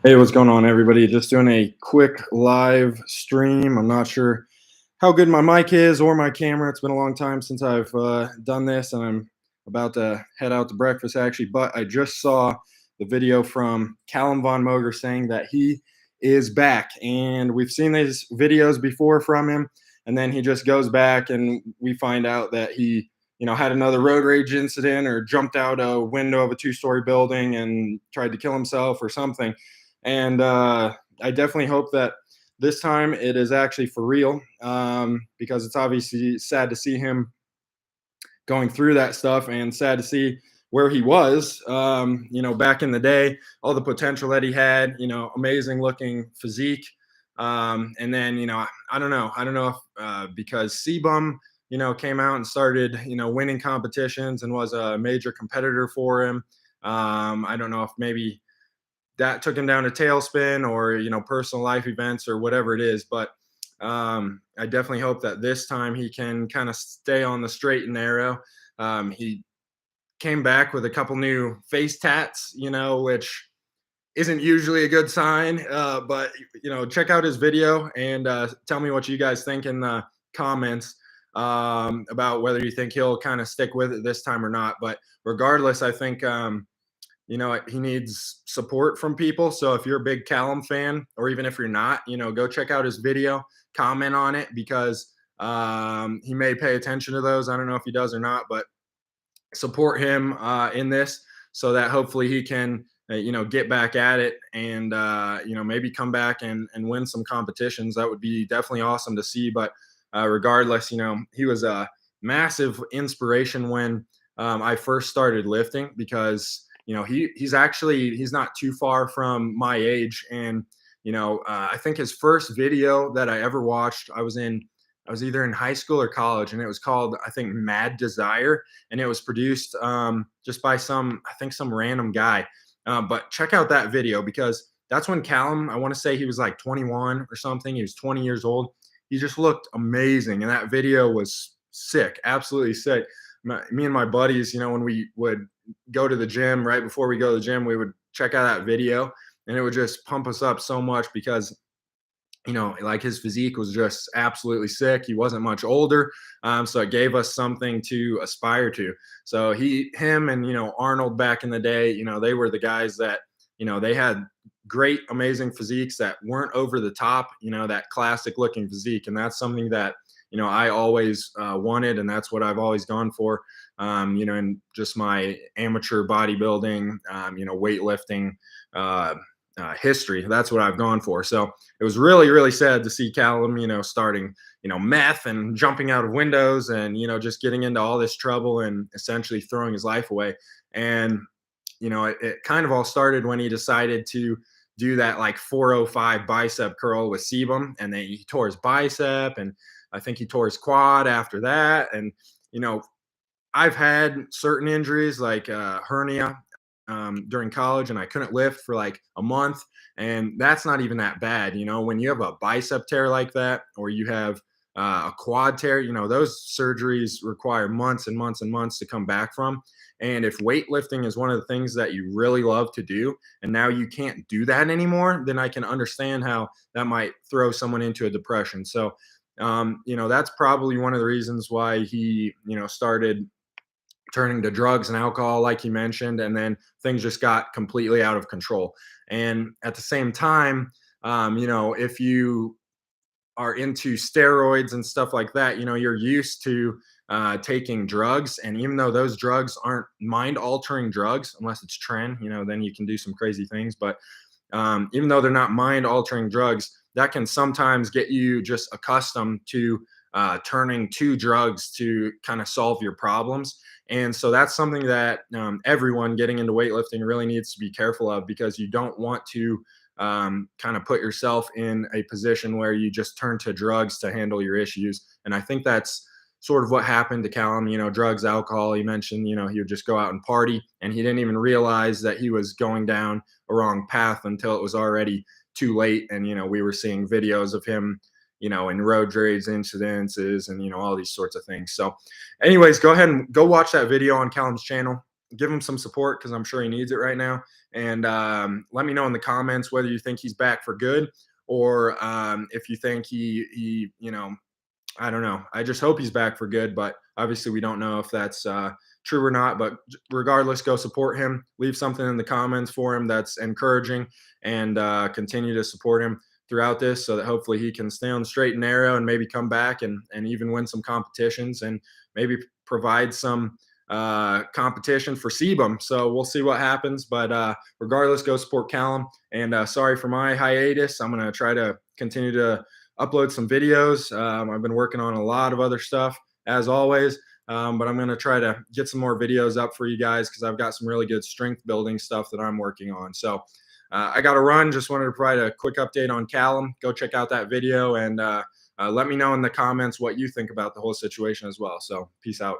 Hey, what's going on, everybody? Just doing a quick live stream. I'm not sure how good my mic is or my camera. It's been a long time since I've done this, and I'm about to head out to breakfast, actually. But I just saw the video from Callum Moger saying that he is back, and we've seen these videos before from him, and then he just goes back, and we find out that he, had another road rage incident or jumped out a window of a two-story building and tried to kill himself or something. And I definitely hope that this time it is actually for real, because it's obviously sad to see him going through that stuff, and sad to see where he was, back in the day, all the potential that he had, amazing looking physique. And then, I don't know if because Sebum, came out and started, winning competitions and was a major competitor for him. I don't know if maybe that took him down a tailspin, or personal life events or whatever it is, but I definitely hope that this time he can kind of stay on the straight and narrow. He came back with a couple new face tats, which isn't usually a good sign, but check out his video and tell me what you guys think in the comments, about whether you think he'll kind of stick with it this time or not. But regardless, I think he needs support from people. So if you're a big Callum fan, or even if you're not, go check out his video, comment on it, because he may pay attention to those. I don't know if he does or not, but support him in this, so that hopefully he can, get back at it, and, maybe come back and win some competitions. That would be definitely awesome to see. But regardless, he was a massive inspiration when I first started lifting, because he's not too far from my age. And I think his first video that I ever watched, I was either in high school or college, and it was called, I think, Mad Desire, and it was produced just by some random guy. But check out that video, because that's when Callum, I want to say he was like 21 or something. He was 20 years old. He just looked amazing, and that video was sick, absolutely sick. Me and my buddies, when we would go to the gym, right before we go to the gym, we would check out that video, and it would just pump us up so much, because like his physique was just absolutely sick. He wasn't much older, so it gave us something to aspire to. So him, and Arnold back in the day, they were the guys that they had great, amazing physiques that weren't over the top. That classic looking physique, and that's something that I always wanted, and that's what I've always gone for. In just my amateur bodybuilding, weightlifting. History. That's what I've gone for. So it was really, really sad to see Callum, starting, meth and jumping out of windows, and, just getting into all this trouble and essentially throwing his life away. And, it kind of all started when he decided to do that like 405 bicep curl with sebum, and then he tore his bicep, and I think he tore his quad after that. And, I've had certain injuries like hernia during college, and I couldn't lift for like a month. And that's not even that bad. When you have a bicep tear like that, or you have a quad tear, those surgeries require months and months and months to come back from. And if weightlifting is one of the things that you really love to do, and now you can't do that anymore, then I can understand how that might throw someone into a depression. So, that's probably one of the reasons why he, started turning to drugs and alcohol, like you mentioned, and then things just got completely out of control. And at the same time, if you are into steroids and stuff like that, you're used to taking drugs. And even though those drugs aren't mind altering drugs, unless it's tren, then you can do some crazy things. But even though they're not mind altering drugs, that can sometimes get you just accustomed to turning to drugs to kind of solve your problems. And so that's something that everyone getting into weightlifting really needs to be careful of, because you don't want to kind of put yourself in a position where you just turn to drugs to handle your issues. And I think that's sort of what happened to Callum. Drugs, alcohol. He mentioned, he would just go out and party, and he didn't even realize that he was going down a wrong path until it was already too late. And we were seeing videos of him, in road rage incidences, and all these sorts of things. So anyways, go ahead and go watch that video on Callum's channel. give him some support because I'm sure he needs it right now. And let me know in the comments whether you think he's back for good or if you think he I don't know. I just hope he's back for good, but obviously we don't know if that's true or not. But regardless, go support him. Leave something in the comments for him that's encouraging, and continue to support him throughout this, so that hopefully he can stay on the straight and narrow and maybe come back and even win some competitions and maybe provide some competition for Sebum. So we'll see what happens. But regardless, go support Callum. And sorry for my hiatus. I'm gonna try to continue to upload some videos. I've been working on a lot of other stuff as always, but I'm going to try to get some more videos up for you guys because I've got some really good strength building stuff that I'm working on. So I got to run. Just wanted to provide a quick update on Callum. Go check out that video and let me know in the comments what you think about the whole situation as well. So peace out.